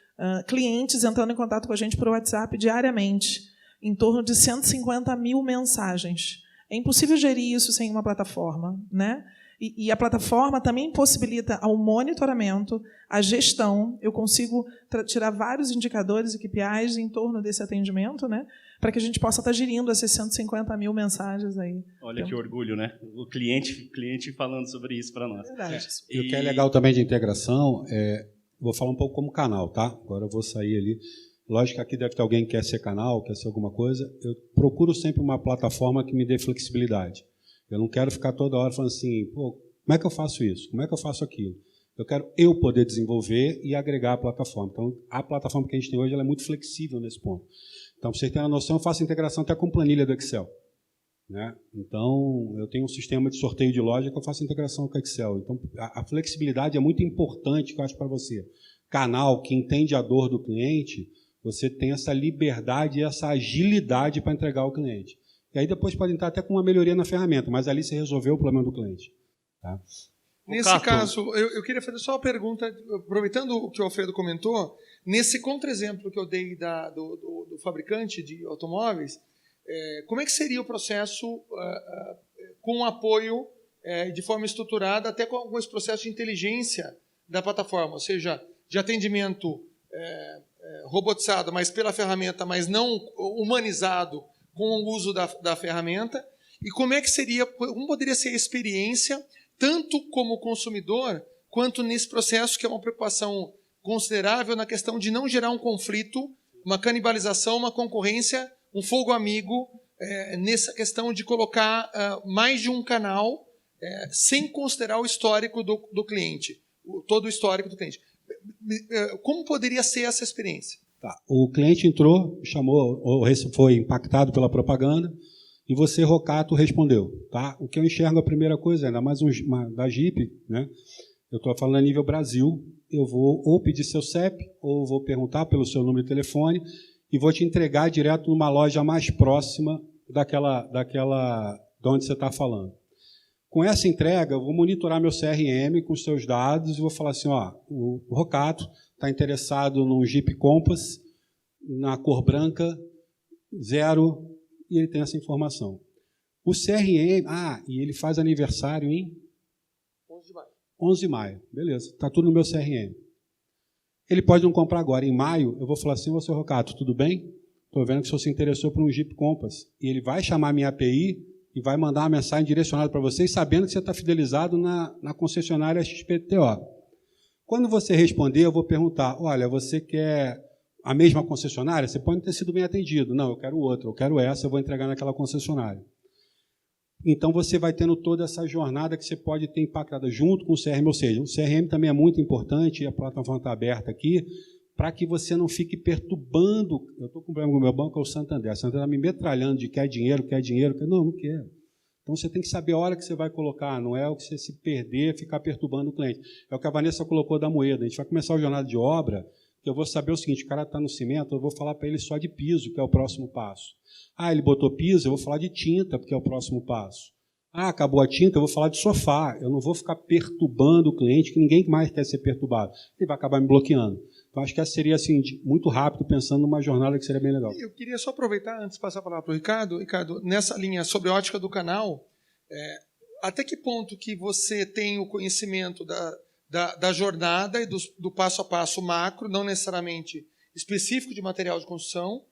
clientes entrando em contato com a gente por WhatsApp diariamente, em torno de 150 mil mensagens. É impossível gerir isso sem uma plataforma, né? E a plataforma também possibilita o monitoramento, a gestão. Eu consigo tirar vários indicadores e KPIs em torno desse atendimento, né? Para que a gente possa estar gerindo essas 150 mil mensagens aí. Olha que orgulho, né? O cliente falando sobre isso para nós. Verdade. E o que é legal também de integração, vou falar um pouco como canal, tá? Agora eu vou sair ali. Lógico que aqui deve ter alguém que quer ser canal, quer ser alguma coisa. Eu procuro sempre uma plataforma que me dê flexibilidade. Eu não quero ficar toda hora falando assim, pô, como é que eu faço isso? Como é que eu faço aquilo? Eu quero poder desenvolver e agregar a plataforma. Então, a plataforma que a gente tem hoje ela é muito flexível nesse ponto. Então, para vocês terem uma noção, eu faço integração até com planilha do Excel. Né? Então, eu tenho um sistema de sorteio de loja que eu faço integração com o Excel. Então, a flexibilidade é muito importante, que eu acho, para você. Canal que entende a dor do cliente, você tem essa liberdade e essa agilidade para entregar ao cliente. E aí depois pode entrar até com uma melhoria na ferramenta, mas ali você resolveu o problema do cliente. Tá? Nesse caso, eu queria fazer só uma pergunta, aproveitando o que o Alfredo comentou, nesse contra-exemplo que eu dei do fabricante de automóveis, como é que seria o processo com apoio de forma estruturada, até com esse processo de inteligência da plataforma, ou seja, de atendimento robotizado, mas pela ferramenta, mas não humanizado com o uso da ferramenta, e como poderia ser a experiência, tanto como consumidor, quanto nesse processo, que é uma preocupação considerável na questão de não gerar um conflito, uma canibalização, uma concorrência, um fogo amigo, nessa questão de colocar mais de um canal sem considerar o histórico do cliente, todo o histórico do cliente. Como poderia ser essa experiência? Tá. O cliente entrou, chamou, ou foi impactado pela propaganda, e você, Rocato, respondeu. Tá? O que eu enxergo, a primeira coisa, ainda mais da Jeep, né? Eu estou falando a nível Brasil, eu vou ou pedir seu CEP, ou vou perguntar pelo seu número de telefone, e vou te entregar direto numa loja mais próxima daquela de onde você está falando. Com essa entrega, eu vou monitorar meu CRM com os seus dados e vou falar assim, o Rocato está interessado num Jeep Compass, na cor branca, 0, e ele tem essa informação. O CRM, e ele faz aniversário em 11 de maio. 11 de maio, beleza, está tudo no meu CRM. Ele pode não comprar agora. Em maio, eu vou falar assim, seu Rocato, tudo bem? Estou vendo que o senhor se interessou por um Jeep Compass. E ele vai chamar a minha API e vai mandar uma mensagem direcionada para vocês, sabendo que você está fidelizado na concessionária XPTO. Quando você responder, eu vou perguntar, olha, você quer a mesma concessionária? Você pode ter sido bem atendido. Não, eu quero outra, eu quero essa, eu vou entregar naquela concessionária. Então, você vai tendo toda essa jornada que você pode ter impactada junto com o CRM, ou seja, o CRM também é muito importante, e a plataforma está aberta aqui, para que você não fique perturbando. Eu estou com um problema com o meu banco, é o Santander. O Santander está me metralhando de quer dinheiro. Não quero. Então, você tem que saber a hora que você vai colocar, não é o que você se perder, ficar perturbando o cliente. É o que a Vanessa colocou da moeda. A gente vai começar a jornada de obra, que eu vou saber o seguinte, o cara está no cimento, eu vou falar para ele só de piso, que é o próximo passo. Ah, ele botou piso, eu vou falar de tinta, porque é o próximo passo. Ah, acabou a tinta, eu vou falar de sofá. Eu não vou ficar perturbando o cliente, que ninguém mais quer ser perturbado. Ele vai acabar me bloqueando. Então, acho que essa seria assim, muito rápido, pensando numa jornada que seria bem legal. Eu queria só aproveitar, antes de passar a palavra para o Ricardo. Ricardo, nessa linha sobre a ótica do canal, até que ponto que você tem o conhecimento da jornada e do passo a passo macro, não necessariamente específico de material de construção,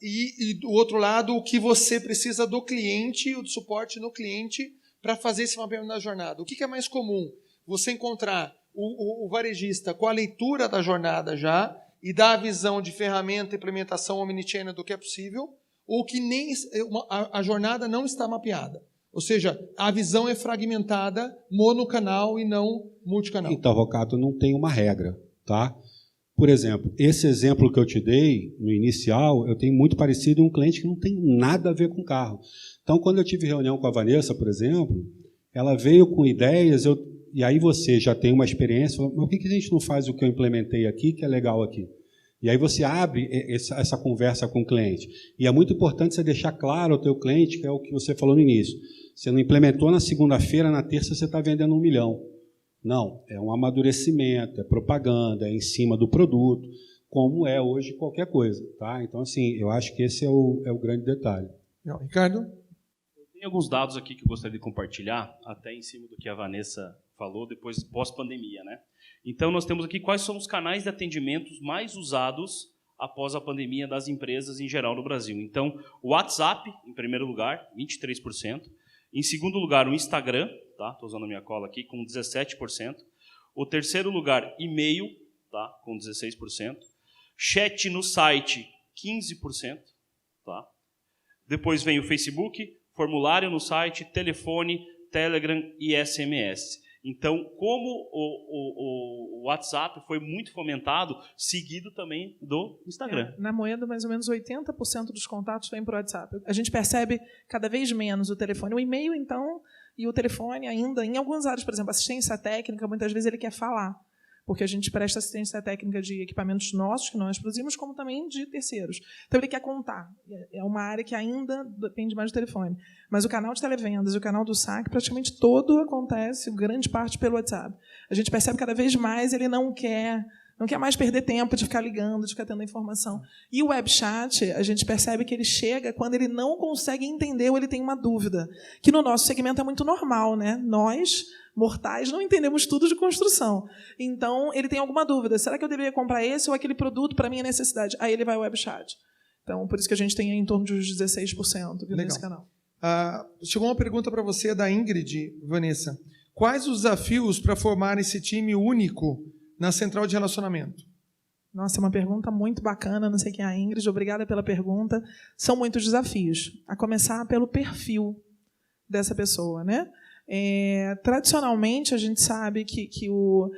e do outro lado, o que você precisa do cliente, o suporte no cliente, para fazer esse mapeamento da jornada. O que é mais comum? Você encontrar o varejista com a leitura da jornada já e dar a visão de ferramenta, implementação omnichannel do que é possível, ou que nem a jornada não está mapeada. Ou seja, a visão é fragmentada, monocanal e não multicanal. Então, Rocato, não tem uma regra, tá? Por exemplo, esse exemplo que eu te dei, no inicial, eu tenho muito parecido em um cliente que não tem nada a ver com carro. Então, quando eu tive reunião com a Vanessa, por exemplo, ela veio com ideias, e aí você já tem uma experiência, mas por que a gente não faz o que eu implementei aqui, que é legal aqui? E aí você abre essa conversa com o cliente. E é muito importante você deixar claro ao teu cliente, que é o que você falou no início. Você não implementou na segunda-feira, na terça você está vendendo 1 milhão. Não, é um amadurecimento, é propaganda, é em cima do produto, como é hoje qualquer coisa. Tá? Então, assim, eu acho que esse é o grande detalhe. Não, Ricardo? Tem alguns dados aqui que eu gostaria de compartilhar, até em cima do que a Vanessa falou, depois pós-pandemia, né? Então, nós temos aqui quais são os canais de atendimento mais usados após a pandemia das empresas em geral no Brasil. Então, o WhatsApp, em primeiro lugar, 23%. Em segundo lugar, o Instagram, tá? Estou usando a minha cola aqui, com 17%. O terceiro lugar, e-mail, tá? Com 16%. Chat no site, 15%. Tá? Depois vem o Facebook, formulário no site, telefone, Telegram e SMS. Então, como o WhatsApp foi muito fomentado, seguido também do Instagram. Na Moeda, mais ou menos 80% dos contatos vêm por WhatsApp. A gente percebe cada vez menos o telefone. O e-mail, então, e o telefone ainda, em algumas áreas, por exemplo, assistência técnica, muitas vezes ele quer falar, porque a gente presta assistência técnica de equipamentos nossos, que nós produzimos, como também de terceiros. Então, ele quer contar. É uma área que ainda depende mais do telefone. Mas o canal de televendas e o canal do saque, praticamente todo acontece, grande parte, pelo WhatsApp. A gente percebe cada vez mais, ele não quer mais perder tempo de ficar ligando, de ficar tendo informação. E o webchat, a gente percebe que ele chega quando ele não consegue entender ou ele tem uma dúvida, que no nosso segmento é muito normal, né? Nós, mortais, não entendemos tudo de construção. Então, ele tem alguma dúvida. Será que eu deveria comprar esse ou aquele produto para a minha necessidade? Aí ele vai ao webchat. Então, por isso que a gente tem em torno de uns 16% nesse canal. Chegou uma pergunta para você da Ingrid, Vanessa. Quais os desafios para formar esse time único na central de relacionamento? Nossa, é uma pergunta muito bacana, não sei quem é a Ingrid, obrigada pela pergunta. São muitos desafios, a começar pelo perfil dessa pessoa, né? Tradicionalmente, a gente sabe que o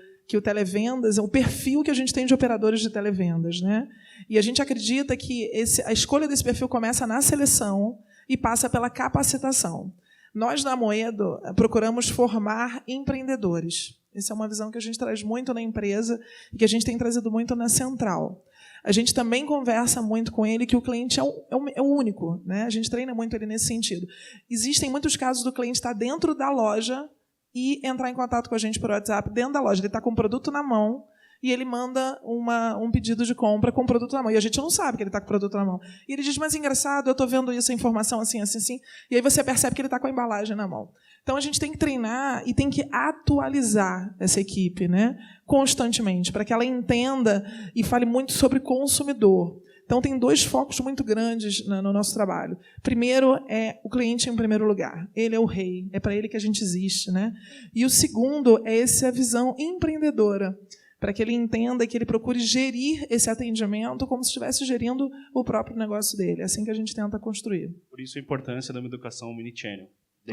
televendas é o perfil que a gente tem de operadores de televendas, né? E a gente acredita que a escolha desse perfil começa na seleção e passa pela capacitação. Nós, na Moedo, procuramos formar empreendedores. Essa é uma visão que a gente traz muito na empresa e que a gente tem trazido muito na central. A gente também conversa muito com ele que o cliente é o único, né? A gente treina muito ele nesse sentido. Existem muitos casos do cliente estar dentro da loja e entrar em contato com a gente por WhatsApp dentro da loja. Ele está com o produto na mão e ele manda um pedido de compra com o produto na mão. E a gente não sabe que ele está com o produto na mão. E ele diz, mas engraçado, eu estou vendo isso, a informação assim, assim, assim. E aí você percebe que ele está com a embalagem na mão. Então, a gente tem que treinar e tem que atualizar essa equipe, né, constantemente, para que ela entenda e fale muito sobre consumidor. Então, tem 2 focos muito grandes no nosso trabalho. Primeiro é o cliente em primeiro lugar. Ele é o rei, é para ele que a gente existe, né? E o segundo é essa visão empreendedora, para que ele entenda e que ele procure gerir esse atendimento como se estivesse gerindo o próprio negócio dele. É assim que a gente tenta construir. Por isso a importância de uma educação omnichannel.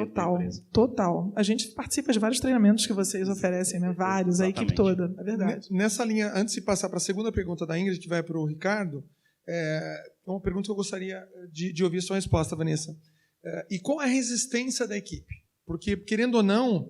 dentro da empresa. Total. A gente participa de vários treinamentos que vocês oferecem, né? Vários, a equipe toda, é verdade. Nessa linha, antes de passar para a segunda pergunta da Ingrid, que vai para o Ricardo, uma pergunta que eu gostaria de ouvir a sua resposta, Vanessa. E qual é a resistência da equipe? Porque, querendo ou não,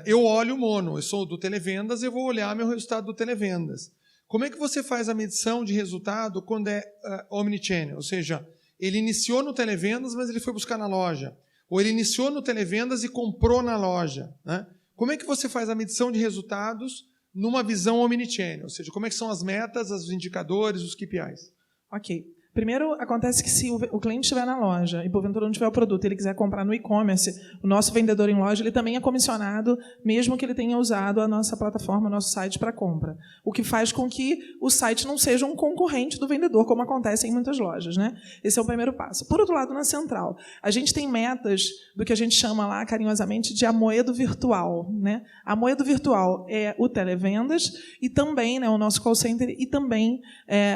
eu olho o mono, eu sou do Televendas, eu vou olhar meu resultado do Televendas. Como é que você faz a medição de resultado quando é omnichannel? Ou seja, ele iniciou no Televendas, mas ele foi buscar na loja. Ou ele iniciou no Televendas e comprou na loja, né? Como é que você faz a medição de resultados numa visão omnichannel? Ou seja, como é que são as metas, os indicadores, os KPIs? Ok. Primeiro, acontece que se o cliente estiver na loja e, porventura, não tiver o produto e ele quiser comprar no e-commerce, o nosso vendedor em loja ele também é comissionado, mesmo que ele tenha usado a nossa plataforma, o nosso site para compra. O que faz com que o site não seja um concorrente do vendedor, como acontece em muitas lojas, né? Esse é o primeiro passo. Por outro lado, na central, a gente tem metas do que a gente chama lá, carinhosamente, de Amoedo virtual, né? Amoedo virtual é o Televendas e também, né, o nosso call center e também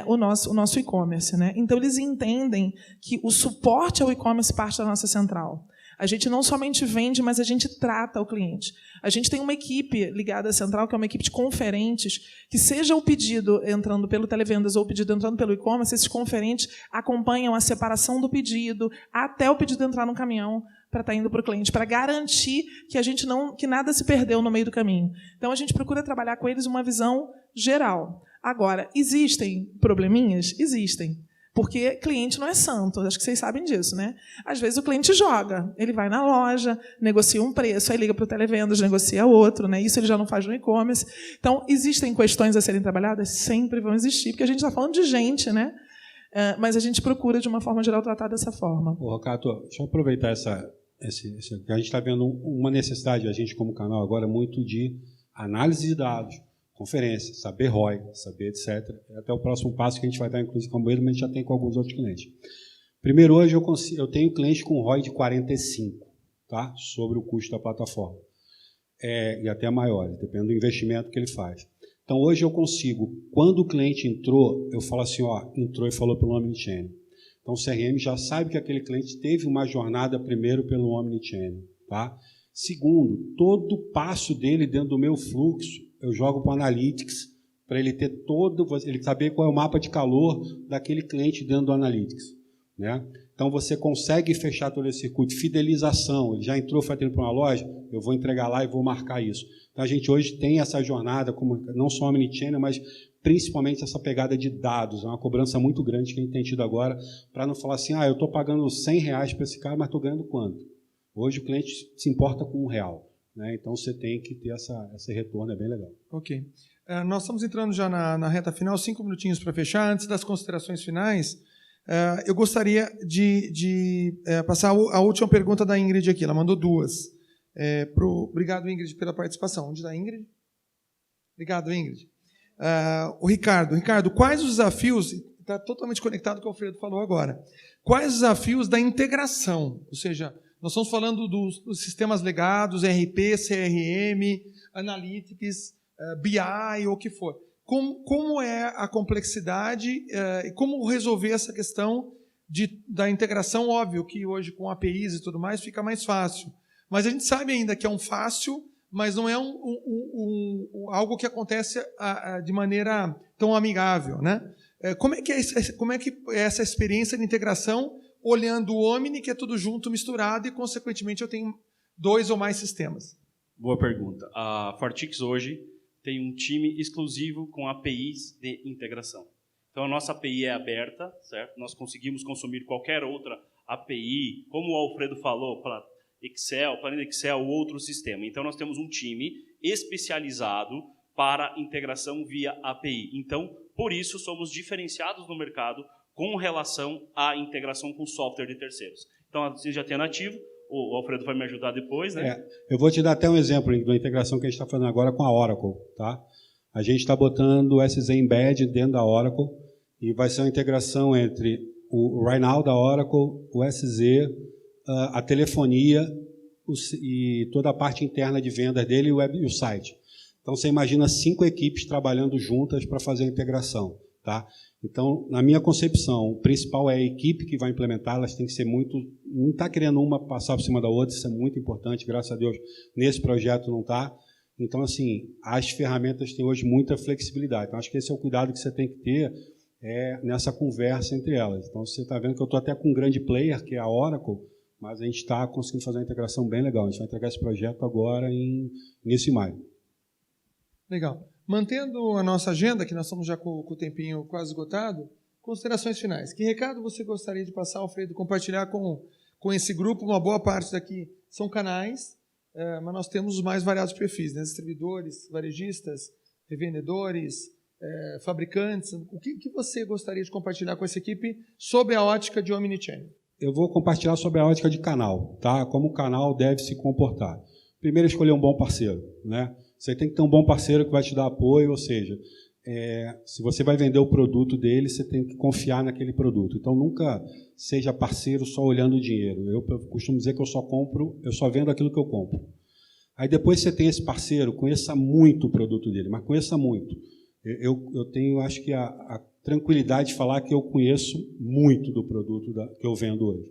o nosso e-commerce, né? Então, eles entendem que o suporte ao e-commerce parte da nossa central. A gente não somente vende, mas a gente trata o cliente. A gente tem uma equipe ligada à central, que é uma equipe de conferentes, que seja o pedido entrando pelo Televendas ou o pedido entrando pelo e-commerce, esses conferentes acompanham a separação do pedido até o pedido entrar no caminhão para estar indo para o cliente, para garantir que nada se perdeu no meio do caminho. Então, a gente procura trabalhar com eles uma visão geral. Agora, existem probleminhas? Existem. Porque cliente não é santo, acho que vocês sabem disso, né? Às vezes o cliente joga, ele vai na loja, negocia um preço, aí liga para o Televendas, negocia outro, né? Isso ele já não faz no e-commerce. Então, existem questões a serem trabalhadas? Sempre vão existir, porque a gente está falando de gente, né? Mas a gente procura, de uma forma geral, tratar dessa forma. Ô, Rocato, deixa eu aproveitar a gente está vendo uma necessidade, a gente como canal agora, muito de análise de dados, conferência, saber ROI, saber etc. Até o próximo passo que a gente vai estar, inclusive, com a Moedo, mas a gente já tem com alguns outros clientes. Primeiro, hoje eu tenho cliente com ROI de 45, tá? Sobre o custo da plataforma. E até maior, depende do investimento que ele faz. Então, hoje eu consigo, quando o cliente entrou, eu falo assim, entrou e falou pelo Omnichannel. Então, o CRM já sabe que aquele cliente teve uma jornada primeiro pelo Omnichannel, tá? Segundo, todo passo dele dentro do meu fluxo, eu jogo para o Analytics, para ele ter ele saber qual é o mapa de calor daquele cliente dentro do Analytics, né? Então, você consegue fechar todo esse circuito. Fidelização, ele já entrou, foi para uma loja, eu vou entregar lá e vou marcar isso. Então, a gente hoje tem essa jornada, não só Omnichannel, mas principalmente essa pegada de dados. É uma cobrança muito grande que a gente tem tido agora, para não falar assim, eu estou pagando R$100 para esse cara, mas estou ganhando quanto? Hoje o cliente se importa com R$1. Né? Então, você tem que ter esse retorno, é bem legal. Ok. Nós estamos entrando já na reta final, 5 minutinhos para fechar. Antes das considerações finais, eu gostaria de passar a última pergunta da Ingrid aqui. Ela mandou 2. Obrigado, Ingrid, pela participação. Onde está a Ingrid? Obrigado, Ingrid. O Ricardo. Ricardo, quais os desafios... Está totalmente conectado com o que o Alfredo falou agora. Quais os desafios da integração? Ou seja... Nós estamos falando dos sistemas legados, RP, CRM, Analytics, BI, ou o que for. Como é a complexidade e como resolver essa questão da integração? Óbvio que hoje com APIs e tudo mais fica mais fácil. Mas a gente sabe ainda que é um fácil, mas não é algo que acontece de maneira tão amigável, né? Como é que é essa experiência de integração olhando o Omni, que é tudo junto, misturado, e, consequentemente, eu tenho 2 ou mais sistemas? Boa pergunta. A Fortix hoje tem um time exclusivo com APIs de integração. Então, a nossa API é aberta, certo? Nós conseguimos consumir qualquer outra API, como o Alfredo falou, para Excel, planilha Excel ou outro sistema. Então, nós temos um time especializado para integração via API. Então, por isso, somos diferenciados no mercado com relação à integração com software de terceiros. Então, assim, já tem nativo, o Alfredo vai me ajudar depois, né? Eu vou te dar até um exemplo da integração que a gente está fazendo agora com a Oracle, tá? A gente está botando o SZ Embed dentro da Oracle e vai ser uma integração entre o RightNow da Oracle, o SZ, a telefonia e toda a parte interna de vendas dele e o site. Então, você imagina 5 equipes trabalhando juntas para fazer a integração. tá? Então, na minha concepção, o principal é a equipe que vai implementar, elas têm que ser muito... Não está querendo uma passar por cima da outra, isso é muito importante, graças a Deus, nesse projeto não está. Então, assim, as ferramentas têm hoje muita flexibilidade. Então, acho que esse é o cuidado que você tem que ter nessa conversa entre elas. Então, você está vendo que eu estou até com um grande player, que é a Oracle, mas a gente está conseguindo fazer uma integração bem legal. A gente vai entregar esse projeto agora em início de maio. Legal. Mantendo a nossa agenda, que nós estamos já com o tempinho quase esgotado, considerações finais. Que recado você gostaria de passar, Alfredo, compartilhar com esse grupo? Uma boa parte daqui são canais, mas nós temos os mais variados perfis, né? Distribuidores, varejistas, revendedores, fabricantes. O que você gostaria de compartilhar com essa equipe sobre a ótica de Omnichannel? Eu vou compartilhar sobre a ótica de canal, tá? Como o canal deve se comportar. Primeiro, escolher um bom parceiro, né? Você tem que ter um bom parceiro que vai te dar apoio, ou seja, se você vai vender o produto dele, você tem que confiar naquele produto. Então, nunca seja parceiro só olhando o dinheiro. Eu costumo dizer que eu só vendo aquilo que eu compro. Aí depois você tem esse parceiro, conheça muito o produto dele, mas conheça muito. Eu tenho, acho que, a tranquilidade de falar que eu conheço muito do produto que eu vendo hoje.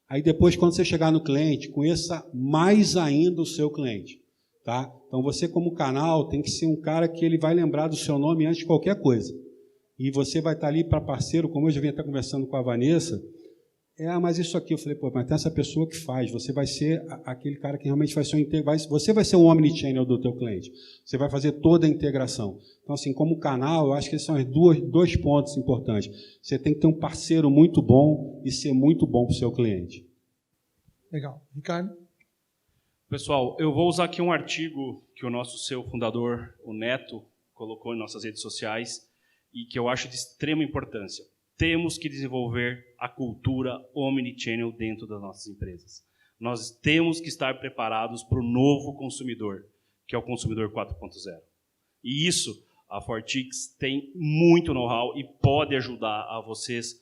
Aí depois, quando você chegar no cliente, conheça mais ainda o seu cliente. Tá? Então, você como canal tem que ser um cara que ele vai lembrar do seu nome antes de qualquer coisa. E você vai estar ali para parceiro, como eu já vinha estar conversando com a Vanessa, mas isso aqui, eu falei, mas tem essa pessoa que faz, você vai ser aquele cara que realmente vai ser você vai ser o omnichannel do teu cliente, você vai fazer toda a integração. Então, assim, como canal, eu acho que esses são dois pontos importantes. Você tem que ter um parceiro muito bom e ser muito bom para o seu cliente. Legal. Ricardo? Pessoal, eu vou usar aqui um artigo que o nosso seu fundador, o Neto, colocou em nossas redes sociais e que eu acho de extrema importância. Temos que desenvolver a cultura omnichannel dentro das nossas empresas. Nós temos que estar preparados para o novo consumidor, que é o consumidor 4.0. E isso, a Fortix tem muito know-how e pode ajudar a vocês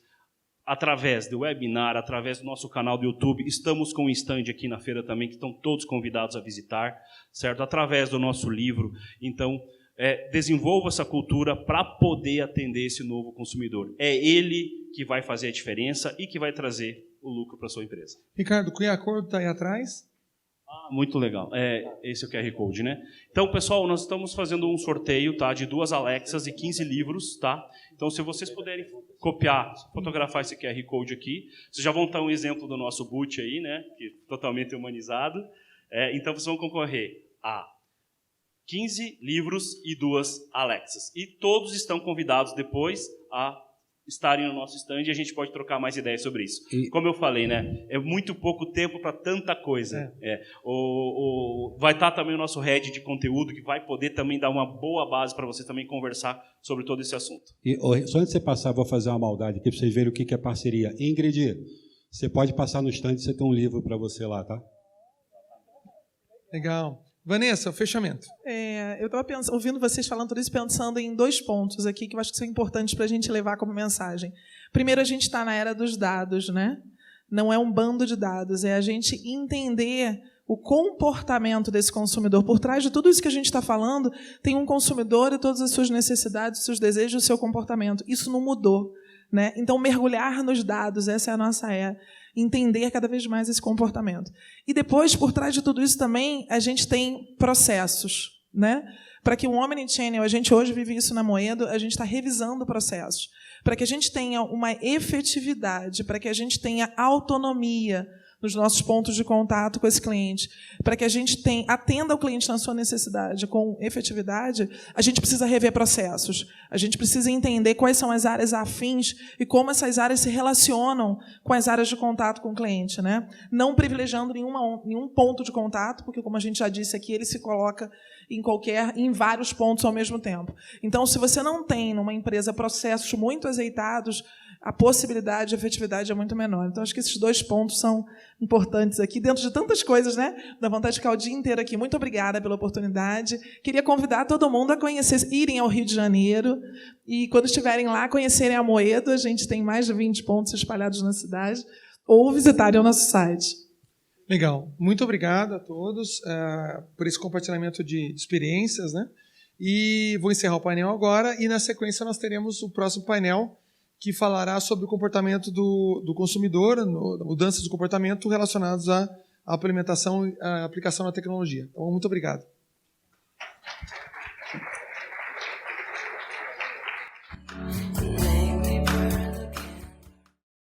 através do webinar, através do nosso canal do YouTube. Estamos com um stand aqui na feira também, que estão todos convidados a visitar, certo? Através do nosso livro. Então, desenvolva essa cultura para poder atender esse novo consumidor. É ele que vai fazer a diferença e que vai trazer o lucro para a sua empresa. Ricardo, o QR Code está aí atrás? Muito legal. Esse é o QR Code, né? Então, pessoal, nós estamos fazendo um sorteio, tá, de 2 Alexas e 15 livros, tá? Então, se vocês puderem copiar, fotografar esse QR Code aqui, vocês já vão ter um exemplo do nosso boot aí, né? Que é totalmente humanizado. Então, vocês vão concorrer a 15 livros e 2 Alexas. E todos estão convidados depois a estarem no nosso stand e a gente pode trocar mais ideias sobre isso. Como eu falei, né? É muito pouco tempo para tanta coisa. Vai estar também o nosso head de conteúdo, que vai poder também dar uma boa base para você também conversar sobre todo esse assunto. Só antes de você passar, vou fazer uma maldade aqui para vocês verem o que é parceria. Ingrid, você pode passar no stand e você tem um livro para você lá, tá? Legal. Vanessa, o fechamento. Eu estava ouvindo vocês falando tudo isso, pensando em 2 pontos aqui que eu acho que são importantes para a gente levar como mensagem. Primeiro, a gente está na era dos dados, né? Não é um bando de dados, é a gente entender o comportamento desse consumidor. Por trás de tudo isso que a gente está falando, tem um consumidor e todas as suas necessidades, os seus desejos, o seu comportamento. Isso não mudou, né? Então, mergulhar nos dados, essa é a nossa era. Entender cada vez mais esse comportamento. E depois, por trás de tudo isso também, a gente tem processos, né? Para que um omnichannel, a gente hoje vive isso na Moedo, a gente está revisando processos. Para que a gente tenha uma efetividade, para que a gente tenha autonomia nos nossos pontos de contato com esse cliente, para que a gente atenda o cliente na sua necessidade com efetividade, a gente precisa rever processos. A gente precisa entender quais são as áreas afins e como essas áreas se relacionam com as áreas de contato com o cliente, né? Não privilegiando nenhum ponto de contato, porque, como a gente já disse aqui, ele se coloca em vários pontos ao mesmo tempo. Então, se você não tem numa empresa processos muito azeitados, a possibilidade de efetividade é muito menor. Então, acho que esses 2 pontos são importantes aqui, dentro de tantas coisas, né? Dá vontade de ficar o dia inteiro aqui. Muito obrigada pela oportunidade. Queria convidar todo mundo a irem ao Rio de Janeiro e, quando estiverem lá, conhecerem a Moedo. A gente tem mais de 20 pontos espalhados na cidade, ou visitarem o nosso site. Legal. Muito obrigado a todos por esse compartilhamento de experiências, né? E vou encerrar o painel agora, e na sequência nós teremos o próximo painel, que falará sobre o comportamento do consumidor, mudanças do comportamento relacionadas à implementação e à aplicação da tecnologia. Então, muito obrigado.